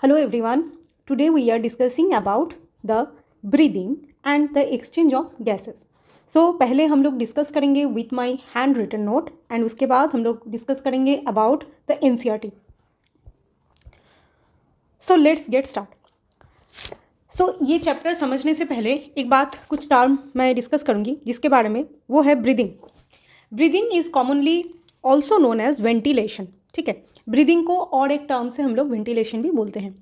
Hello everyone. Today we are discussing about the breathing and the exchange of gases. So पहले हम लोग discuss करेंगे with my handwritten note and उसके बाद हम लोग डिस्कस करेंगे about the NCERT. So let's get start. So ये चैप्टर समझने से पहले एक बात कुछ टर्म मैं डिस्कस करूँगी जिसके बारे में, वो है breathing. Breathing is commonly also known as ventilation. ठीक है, ब्रीदिंग को और एक टर्म से हम लोग वेंटिलेशन भी बोलते हैं.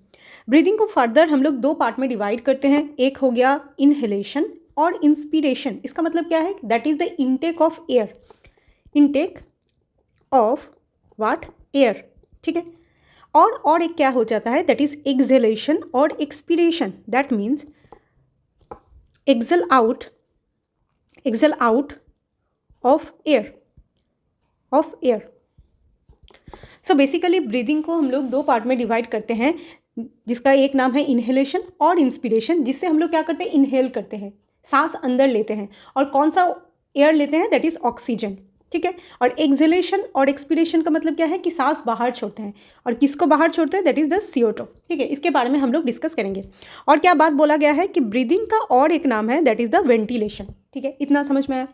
ब्रीदिंग को फर्दर हम लोग दो पार्ट में डिवाइड करते हैं. एक हो गया इनहेलेशन और इंस्पिरेशन. इसका मतलब क्या है? That is the intake of air. Intake of what? Air. ठीक है. और एक क्या हो जाता है? दैट इज एक्सहेलेशन और expiration. That means exhale out of air. So basically breathing को हम लोग दो पार्ट में डिवाइड करते हैं, जिसका एक नाम है इनहेलेशन और इंस्पिरेशन, जिससे हम लोग क्या करते हैं? इनहेल करते हैं, सांस अंदर लेते हैं. और कौन सा एयर लेते हैं? That is oxygen. ठीक है. और एक्सहेलेशन और एक्सपीरेशन का मतलब क्या है? कि सांस बाहर छोड़ते हैं. और किसको बाहर छोड़ते हैं? That is the CO2. ठीक है. इसके बारे में हम लोग डिस्कस करेंगे. और क्या बात बोला गया है कि ब्रीदिंग का और एक नाम है, दैट इज द वेंटिलेशन. ठीक है, इतना समझ में आया.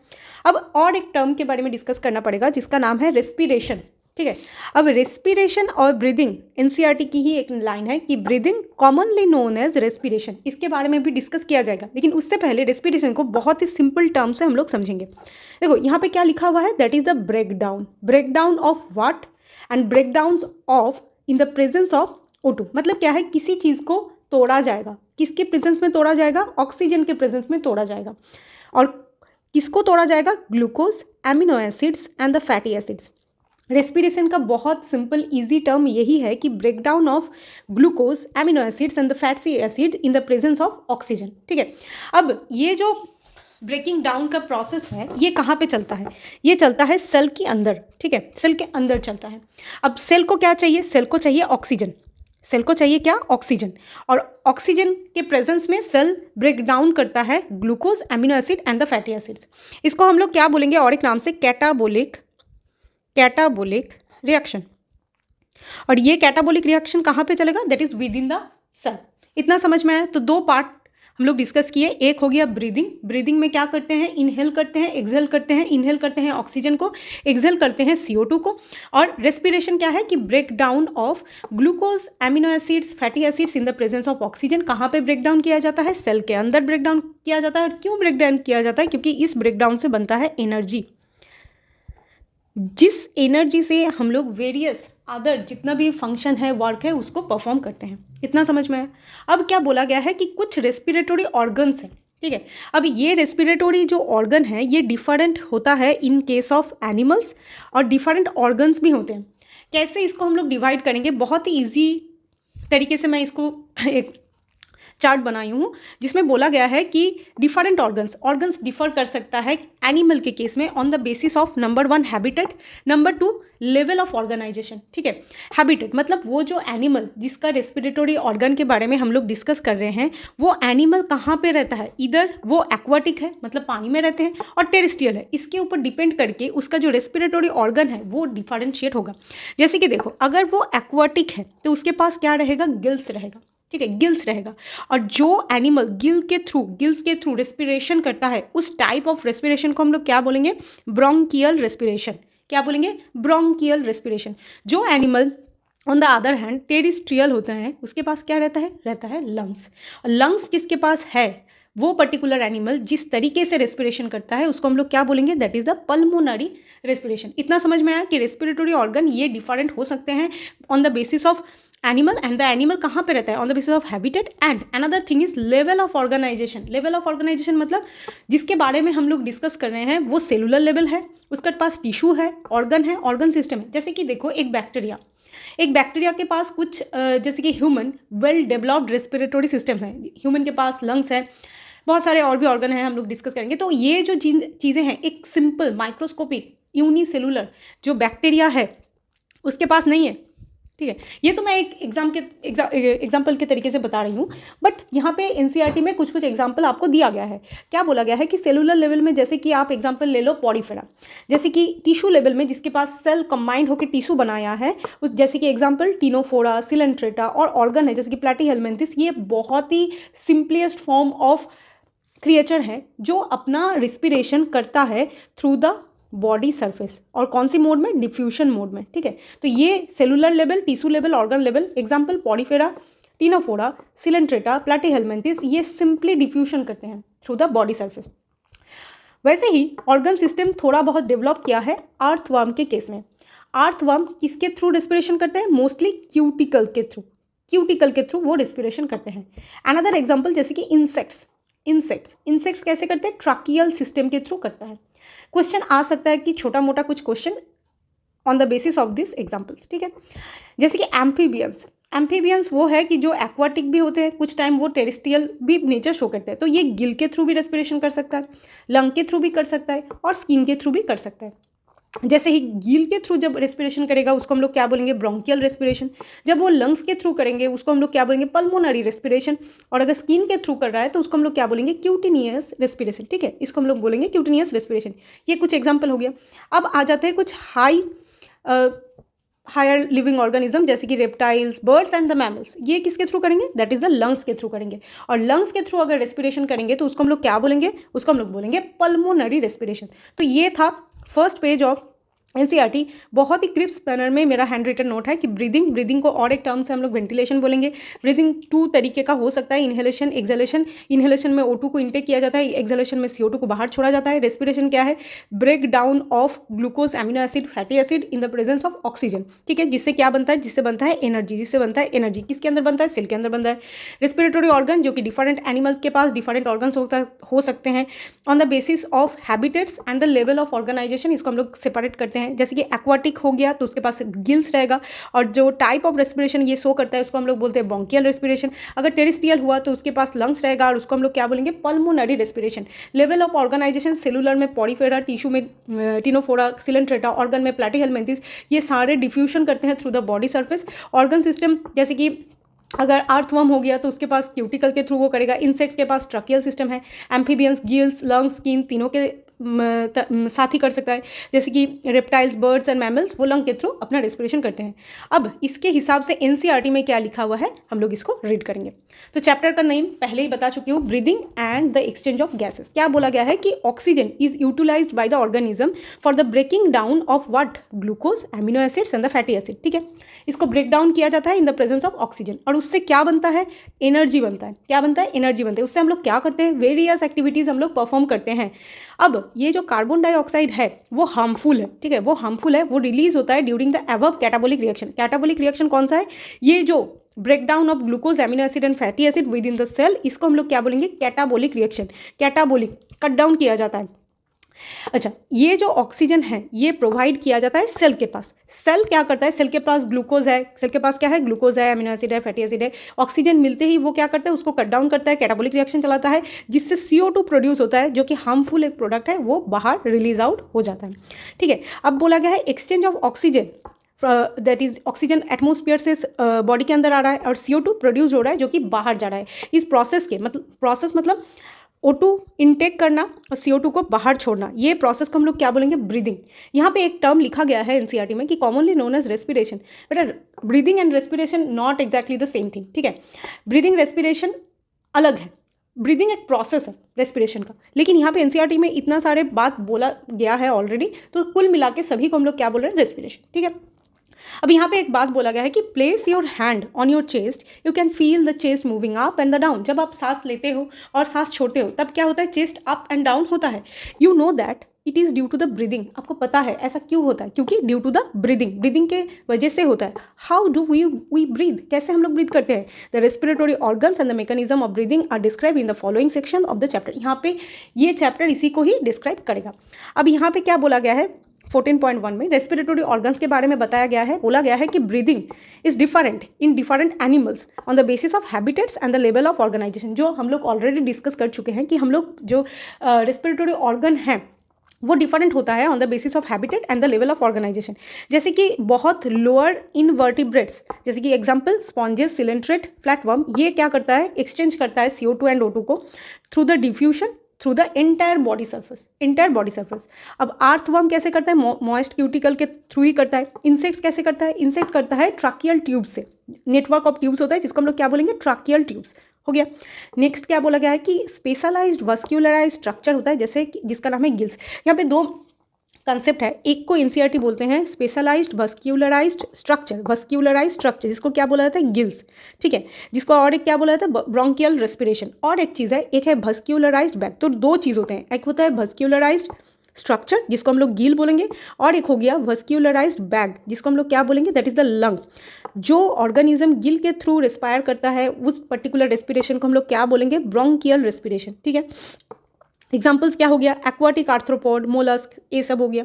अब और एक टर्म के बारे में डिस्कस करना पड़ेगा जिसका नाम है रेस्पिरेशन. ठीक है. अब रेस्पिरेशन और ब्रीदिंग एनसीईआरटी की ही एक लाइन है कि breathing commonly known as respiration. इसके बारे में भी डिस्कस किया जाएगा, लेकिन उससे पहले रेस्पिरेशन को बहुत ही सिंपल टर्म से हम लोग समझेंगे. देखो यहाँ पे क्या लिखा हुआ है? That is the breakdown of what? And breakdown of in the presence of O2. मतलब क्या है? किसी चीज़ को तोड़ा जाएगा. किसके प्रेजेंस में तोड़ा जाएगा? ऑक्सीजन के प्रेजेंस में तोड़ा जाएगा. और किसको तोड़ा जाएगा? Glucose, amino acids and the fatty acids. Respiration का बहुत सिंपल इजी टर्म यही है कि breakdown of glucose, amino acids and the fatty acid in the presence of oxygen. ठीक है. अब ये जो ब्रेकिंग डाउन का प्रोसेस है, ये कहाँ पे चलता है? ये चलता है सेल के अंदर. ठीक है, सेल के अंदर चलता है. अब सेल को क्या चाहिए? सेल को चाहिए ऑक्सीजन. सेल को चाहिए क्या? ऑक्सीजन. और ऑक्सीजन के प्रेजेंस में सेल ब्रेक डाउन करता है glucose, amino acid and the fatty acids. इसको हम लोग क्या बोलेंगे और एक नाम से? Catabolic reaction. और ये कैटाबोलिक रिएक्शन कहाँ पे चलेगा? That is within the cell. इतना समझ में आया? तो दो पार्ट हम लोग डिस्कस किए. एक हो गया ब्रीदिंग में क्या करते हैं? इनहेल करते हैं, एक्सहेल करते हैं. इनहेल करते हैं ऑक्सीजन को, एक्सहेल करते हैं CO2 को. और रेस्पिरेशन क्या है? कि break down of glucose, amino acids, fatty acids in the presence of oxygen. कहाँ पे ब्रेक डाउन किया जाता है? सेल के अंदर ब्रेक डाउन किया जाता है. और क्यों ब्रेक डाउन किया जाता है? क्योंकि इस ब्रेक डाउन से बनता है एनर्जी, जिस एनर्जी से हम लोग वेरियस अदर जितना भी फंक्शन है, वर्क है, उसको परफॉर्म करते हैं. इतना समझ में आया? अब क्या बोला गया है कि कुछ रेस्पिरेटरी ऑर्गन्स हैं. ठीक है. अब ये रेस्पिरेटरी जो ऑर्गन है, ये डिफरेंट होता है इन केस ऑफ एनिमल्स, और डिफरेंट ऑर्गन्स भी होते हैं. कैसे इसको हम लोग डिवाइड करेंगे? बहुत ही ईजी तरीके से मैं इसको एक चार्ट बनाई हूँ, जिसमें बोला गया है कि डिफरेंट ऑर्गन्स डिफर कर सकता है एनिमल के केस में on the basis of number 1 habitat, number 2 level of organisation. ठीक है. हैबिटेट मतलब वो जो एनिमल जिसका रेस्पिरेटरी ऑर्गन के बारे में हम लोग डिस्कस कर रहे हैं, वो एनिमल कहाँ पे रहता है? इधर वो एक्वाटिक है, मतलब पानी में रहते हैं, और टेरेस्ट्रियल है. इसके ऊपर डिपेंड करके उसका जो रेस्पिरेटरी ऑर्गन है वो डिफरेंशिएट होगा. जैसे कि देखो, अगर वो एक्वाटिक है तो उसके पास क्या रहेगा? गिल्स रहेगा. ठीक है, गिल्स रहेगा. और जो एनिमल गिल्स के थ्रू रेस्पिरेशन करता है, उस टाइप ऑफ रेस्पिरेशन को हम लोग क्या बोलेंगे? Bronchial respiration. क्या बोलेंगे? Bronchial respiration. जो animal on the other hand terrestrial होता है, उसके पास क्या रहता है लंग्स. और लंग्स किसके पास है? वो पर्टिकुलर एनिमल जिस तरीके से रेस्पिरेशन करता है उसको हम लोग क्या बोलेंगे? That is the pulmonary respiration. इतना समझ में आया कि रेस्पिरेटरी ऑर्गन ये डिफरेंट हो सकते हैं on the basis of animal, and the animal कहाँ पे रहता है? On the basis of habitat. And another thing is level of organisation. Level of organisation मतलब जिसके बारे में हम लोग डिस्कस कर रहे हैं वो सेलुलर लेवल है, उसके पास टिश्यू है, ऑर्गन सिस्टम है. जैसे कि देखो, एक बैक्टीरिया के पास कुछ जैसे कि human well developed respiratory system है. ह्यूमन के पास लंग्स है, बहुत सारे और भी ऑर्गन हैं, हम लोग डिस्कस करेंगे. तो ये जो चीज़ें हैं, एक सिंपल माइक्रोस्कोपिक यूनिसेलुलर जो बैक्टीरिया है उसके पास नहीं है. ठीक है, ये तो मैं एक एग्जाम्पल के तरीके से बता रही हूँ, बट यहाँ पे एनसीईआरटी में कुछ कुछ एग्जाम्पल आपको दिया गया है। क्या बोला गया है कि सेलुलर लेवल में, जैसे कि आप एग्जाम्पल ले लो पॉरीफेरा, जैसे कि टिश्यू लेवल में जिसके पास सेल कंबाइंड होकर टिश्यू बनाया है, उस जैसे कि एग्जाम्पल टिनोफोरा, सिलेंट्रेटा, और ऑर्गन है जैसे कि प्लैटीहेलमिन्थिस, ये बहुत ही सिंपलेस्ट फॉर्म ऑफ क्रिएचर है जो अपना रिस्पिरेशन करता है थ्रू द बॉडी सरफेस, और कौन सी मोड में, डिफ्यूशन मोड में। ठीक है, तो ये cellular level, tissue level, organ level, example Porifera, Ctenophora, Coelenterata, Platyhelminthes, ये सिंपली डिफ्यूशन करते हैं थ्रू द बॉडी सरफेस। वैसे ही ऑर्गन सिस्टम थोड़ा बहुत डेवलप किया है अर्थवर्म के केस में। अर्थवर्म किसके थ्रू रेस्पिरेशन करते हैं, मोस्टली क्यूटिकल के थ्रू, क्यूटिकल के थ्रू वो रेस्पिरेशन करते हैं। अनदर एग्जाम्पल जैसे कि इंसेक्ट्स कैसे करते हैं, ट्रैकियल सिस्टम के थ्रू करता है। क्वेश्चन आ सकता है कि छोटा मोटा कुछ question on the basis of this examples. ठीक है, जैसे कि एम्फीबियंस वो है कि जो एक्वाटिक भी होते हैं, कुछ टाइम वो टेरेस्ट्रियल भी नेचर शो करते हैं, तो ये गिल के थ्रू भी रेस्पिरेशन कर सकता है, लंग के थ्रू भी कर सकता है, और स्किन के थ्रू भी कर सकता है। जैसे ही गिल के थ्रू जब रेस्पिरेशन करेगा उसको हम लोग क्या बोलेंगे, ब्रोंकियल रेस्पिरेशन। जब वो लंग्स के थ्रू करेंगे उसको हम लोग क्या बोलेंगे, पल्मोनरी रेस्पिरेशन। और अगर स्किन के थ्रू कर रहा है तो उसको हम लोग क्या बोलेंगे, क्यूटिनियस रेस्पिरेशन। ठीक है, इसको हम लोग बोलेंगे क्यूटिनियस रेस्पिरेशन। ये कुछ एग्जाम्पल हो गया। अब आ जाते हैं कुछ हायर लिविंग ऑर्गेनिज्म जैसे कि reptiles, birds and the mammals. ये किसके थ्रू करेंगे, दैट इज द लंग्स के थ्रू करेंगे। और लंग्स के थ्रू अगर रेस्पिरेशन करेंगे तो उसको हम लोग क्या बोलेंगे, उसको हम लोग बोलेंगे पल्मोनरी रेस्पिरेशन। तो ये था फर्स्ट पेज ऑफ एनसीईआरटी। बहुत ही क्रिस्प मैनर में मेरा हैंड रिटन नोट है कि ब्रीदिंग को और एक टर्म से हम लोग वेंटिलेशन बोलेंगे। ब्रीदिंग 2 तरीके का हो सकता है, इनहेलेशन, एक्सहेलेशन। इनहेलेशन में O2 को इनटेक किया जाता है, एक्सहेलेशन में CO2 को बाहर छोड़ा जाता है। रेस्पिरेशन क्या है, break down of glucose, amino acid, fatty acid in the presence of oxygen. ठीक है, जिससे क्या बनता है, जिससे बनता है एनर्जी। किसके अंदर बनता है, सेल के अंदर बनता है। रेस्पिरेटरी ऑर्गन जो कि डिफरेंट एनिमल्स के पास डिफरेंट ऑर्गन्स हो सकते हैं on the basis of habitats and the level of organisation. इसको हम लोग सेपरेट करते हैं। जैसे कि एक्वाटिक हो गया तो उसके पास गिल्स रहेगा, और जो टाइप ऑफ रेस्पिरेशन ये शो करता है उसको हम लोग बोलते हैं ब्रोंकियल रेस्पिरेशन। अगर टेरेस्ट्रियल हुआ तो उसके पास लंग्स रहेगा, और उसको हम लोग क्या बोलेंगे, pulmonary respiration. Level of organisation, cellular में पॉरीफेरा, टिश्यू में टिनोफोरा, सिलेंट्रेटा, ऑर्गन में प्लैटीहेलमिन्थिस, ये सारे डिफ्यूजन करते हैं through the body surface. Organ system जैसे कि अगर अर्थवर्म हो गया तो उसके पास क्यूटिकल के थ्रू वो करेगा। इंसेक्ट्स के पास ट्रकियल सिस्टम है। एम्फीबियंस गिल्स, लंग्स, स्किन तीनों के साथ ही कर सकता है। जैसे कि रेप्टाइल्स, बर्ड्स एंड मैमल्स वो लंग के थ्रू अपना रेस्पिरेशन करते हैं। अब इसके हिसाब से एनसीईआरटी में क्या लिखा हुआ है हम लोग इसको रीड करेंगे। तो चैप्टर का नेम पहले ही बता चुकी हूँ, breathing and the exchange of gases. क्या बोला गया है कि oxygen is utilised by the organism for the breaking down of what, glucose, amino acids and the fatty acid. ठीक है, इसको ब्रेक डाउन किया जाता है in the presence of oxygen, और उससे क्या बनता है, एनर्जी बनता है। क्या बनता है, एनर्जी बनता है। उससे हम लोग क्या करते हैं, वेरियस एक्टिविटीज़ हम लोग परफॉर्म करते हैं। अब ये जो कार्बन डाइऑक्साइड है वो हार्मफुल है। ठीक है, वो हार्मफुल है, वो रिलीज होता है during the above catabolic reaction. Catabolic reaction कौन सा है, ये जो break down of glucose, amino acid and fatty acid within the cell, इसको हम लोग क्या बोलेंगे, catabolic reaction. Catabolic cut down किया जाता है। अच्छा, ये जो ऑक्सीजन है ये प्रोवाइड किया जाता है सेल के पास। सेल क्या करता है, सेल के पास ग्लूकोज है, सेल के पास क्या है, ग्लूकोज है, एमिनो एसिड है, फैटी एसिड है। ऑक्सीजन मिलते ही वो क्या करता है, उसको कट डाउन करता है, कैटाबोलिक रिएक्शन चलाता है, जिससे CO2 प्रोड्यूस होता है, जो कि हार्मफुल एक प्रोडक्ट है, वो बाहर रिलीज आउट हो जाता है। ठीक है, अब बोला गया है exchange of oxygen, that is oxygen atmosphere से बॉडी के अंदर आ रहा है, और CO2 प्रोड्यूस हो रहा है जो कि बाहर जा रहा है। इस प्रोसेस के मतलब O2 इनटेक करना और CO2 को बाहर छोड़ना, ये प्रोसेस को हम लोग क्या बोलेंगे, ब्रीदिंग। यहाँ पे एक टर्म लिखा गया है एनसीईआरटी में कि कॉमनली नोन एज रेस्पिरेशन। बेटा, breathing and respiration not exactly the same thing. ठीक है, ब्रीदिंग रेस्पिरेशन अलग है, ब्रीदिंग एक प्रोसेस है रेस्पिरेशन का, लेकिन यहाँ पे एनसीईआरटी में इतना सारे बात बोला गया है ऑलरेडी, तो कुल मिला के सभी को हम लोग क्या बोल रहे हैं, रेस्पिरेशन। ठीक है, अब यहाँ पे एक बात बोला गया है कि place your hand on your chest, you can feel the chest moving up and the down. जब आप सांस लेते हो और सांस छोड़ते हो तब क्या होता है, चेस्ट अप एंड डाउन होता है। You know that it is due to the breathing. आपको पता है ऐसा क्यों होता है, क्योंकि ड्यू टू द ब्रीदिंग के वजह से होता है। हाउ डू वी ब्रीद, कैसे हम लोग ब्रीद करते हैं। The respiratory organs and the mechanism of breathing are describe in the following section of the chapter. यहाँ पे ये चैप्टर इसी को ही डिस्क्राइब करेगा। अब यहाँ पे क्या बोला गया है, 14.1 में रेस्पिरेटरी ऑर्गन्स के बारे में बताया गया है। बोला गया है कि breathing is different in different animals on the basis of habitats and the level of organisation. जो हम लोग ऑलरेडी डिस्कस कर चुके हैं कि हम लोग जो रेस्पिरेटरी ऑर्गन हैं वो डिफरेंट होता है on the basis of habitat and the level of organisation. जैसे कि बहुत लोअर इनवर्टिब्रेट्स, जैसे कि एग्जांपल स्पॉन्जेस, सिलेंट्रेट, फ्लैटवर्म, ये क्या करता है, एक्सचेंज करता है CO2 एंड O2 को through the diffusion through the entire body surface. अब आर्थवर्म कैसे करता है, मॉइस्ट क्यूटिकल के थ्रू ही करता है। इंसेक्ट्स कैसे करता है, इंसेक्ट करता है ट्राकियल ट्यूब्स से, नेटवर्क ऑफ ट्यूब्स होता है जिसको हम लोग क्या बोलेंगे, ट्राकियल ट्यूब्स, हो गया। नेक्स्ट क्या बोला गया है कि स्पेशलाइज्ड वस्क्यूलराइज स्ट्रक्चर होता है, जैसे जिसका नाम है गिल्स। यहाँ पे दो कंसेप्ट है, एक को NCERT बोलते हैं स्पेशलाइज्ड वस्क्यूलराइज्ड स्ट्रक्चर, जिसको क्या बोला जाता है, गिल्स, ठीक है, जिसको और एक क्या बोला जाता है, ब्रोंकियल रेस्पिरेशन। और एक चीज़ है, एक है वस्क्यूलराइज्ड बैग। तो दो चीज़ होते हैं, एक होता है वस्क्यूलराइज्ड स्ट्रक्चर जिसको हम लोग गिल बोलेंगे, और एक हो गया वस्क्यूलराइज्ड बैग जिसको हम लोग क्या बोलेंगे, दैट इज द लंग। जो ऑर्गेनिज्म गिल के थ्रू रेस्पायर करता है उस पर्टिकुलर रेस्पिरेशन को हम लोग क्या बोलेंगे, ब्रोंकियल रेस्पिरेशन, ठीक है। एग्जाम्पल्स क्या हो गया, एक्वाटिक आर्थ्रोपोड, मोलस्क, ये सब हो गया।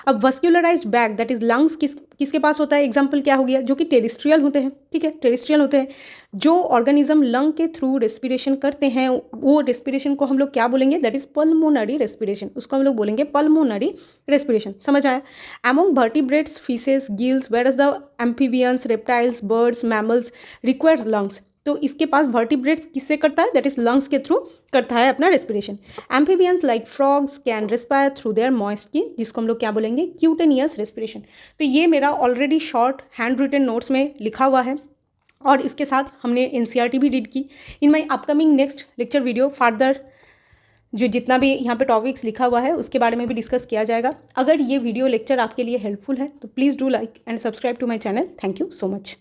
अब वस्क्यूलराइज्ड बैग दैट इज लंग्स किसके पास होता है, एग्जाम्पल क्या हो गया, जो कि टेरिस्ट्रियल होते हैं, ठीक है, टेरिस्ट्रियल होते हैं। जो ऑर्गेनिज्म लंग के थ्रू रेस्पिरेशन करते हैं वो रेस्पिरेशन को हम लोग क्या बोलेंगे, दैट इज पल्मोनरी रेस्पिरेशन, उसको हम लोग बोलेंगे पल्मोनरी रेस्पिरेशन। समझ आया। Among vertebrates, fishes, gills, whereas the amphibians, reptiles, birds, mammals requires lungs. तो इसके पास वर्टिब्रेट्स किससे करता है, दैट इज लंग्स के थ्रू करता है अपना respiration. Amphibians like frogs can respire through their moist skin, जिसको हम लोग क्या बोलेंगे, क्यूटेनियस रेस्पिरेशन। तो ये मेरा already short hand written notes में लिखा हुआ है और इसके साथ हमने NCERT भी रीड की। In my upcoming next lecture video further जो जितना भी यहाँ पे टॉपिक्स लिखा हुआ है उसके बारे में भी डिस्कस किया जाएगा। अगर ये वीडियो लेक्चर आपके लिए हेल्पफुल है तो please do like and subscribe to my channel. Thank you so much.